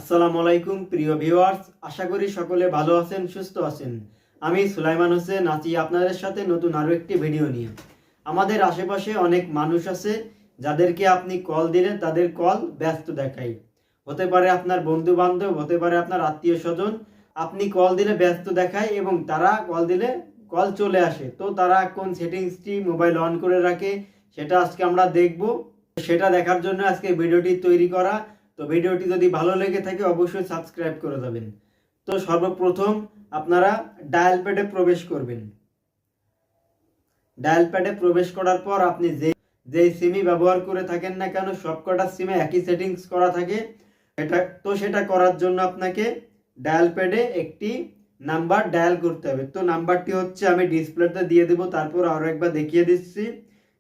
আসসালামু আলাইকুম প্রিয় ভিউয়ার্স, আশা করি সকলে ভালো আছেন, সুস্থ আছেন। আমি সুলাইমান হোসেন আছি আপনাদের সাথে নতুন আরও একটি ভিডিও নিয়ে। আমাদের আশেপাশে অনেক মানুষ আছে যাদেরকে আপনি কল দিলে তাদের কল ব্যস্ত দেখায়। হতে পারে আপনার বন্ধু বান্ধব, হতে পারে আপনার আত্মীয় স্বজন। আপনি কল দিলে ব্যস্ত দেখায় এবং তারা কল দিলে কল চলে আসে। তো তারা কোন সেটিংসটি মোবাইল অন করে রাখে সেটা আজকে আমরা দেখব। সেটা দেখার জন্য আজকে ভিডিওটি তৈরি করা। তো ভিডিওটি যদি ভালো লেগে থাকে অবশ্যই সাবস্ক্রাইব করে দেবেন। তো সর্বপ্রথম আপনারা ডায়াল প্যাডে প্রবেশ করবেন। ডায়াল প্যাডে প্রবেশ করার পর আপনি যেই সিমই ব্যবহার করে থাকেন না কেন সবকটা সিমে একই সেটিংস করা থাকে। সেটা করার জন্য আপনাকে ডায়াল প্যাডে একটি নাম্বার ডায়াল করতে হবে। তো নাম্বারটি হচ্ছে, আমি ডিসপ্লেতে দিয়ে দেবো, তারপর আরও একবার দেখিয়ে দিচ্ছি,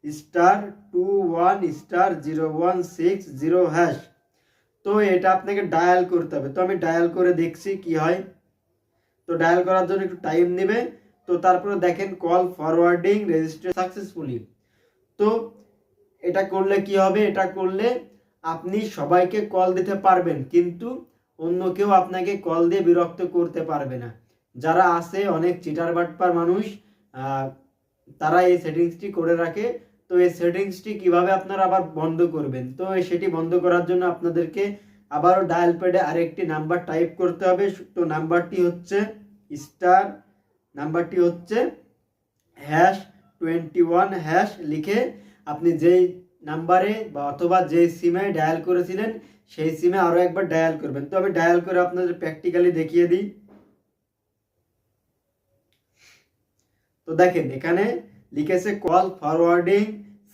*21*0160#। তো এটা আপনাকে ডায়াল করতে হবে। তো আমি ডায়াল করে দেখছি কি হয়। তো ডায়াল করার জন্য একটু টাইম নেবে। তো তারপরে দেখেন কল ফরওয়ার্ডিং রেজিস্টার সাকসেসফুলি। তো এটা করলে কি হবে, এটা করলে আপনি সবাইকে কল দিতে পারবেন, কিন্তু অন্য কেউ আপনাকে কল দিয়ে বিরক্ত করতে পারবে না। যারা আছে অনেক চিটার বাটপার মানুষ, তারা এই সেটিংসটি করে রাখে। তো এই সেটিংসটি কিভাবে আপনারা আবার বন্ধ করবেন, তো সেটি বন্ধ করার জন্য আপনাদেরকে আবারও ডায়াল প্যাডে আরেকটি নাম্বার টাইপ করতে হবে। তো নাম্বারটি হচ্ছে #21# লিখে আপনি যেই নাম্বারে বা অথবা যেই সিমে ডায়াল করেছিলেন সেই সিমে আরও একবার ডায়াল করবেন। তো আমি ডায়াল করে আপনাদের প্র্যাকটিক্যালি দেখিয়ে দিই। তো দেখেন এখানে লিখেছে call forwarding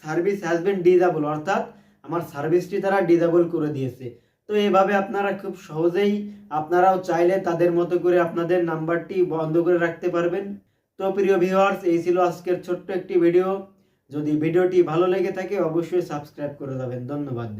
service has been disable, অর্থাৎ আমার সার্ভিসটি তারা ডিসেবল করে দিয়েছে। তো এইভাবে আপনারা খুব সহজেই আপনারাও চাইলে তাদের মতো করে আপনাদের নাম্বারটি বন্ধ করে রাখতে পারবেন। তো প্রিয় ভিউয়ার্স, এই ছিল আজকের ছোট্ট একটি ভিডিও। যদি ভিডিওটি ভালো লেগে থাকে অবশ্যই সাবস্ক্রাইব করে দেবেন। ধন্যবাদ।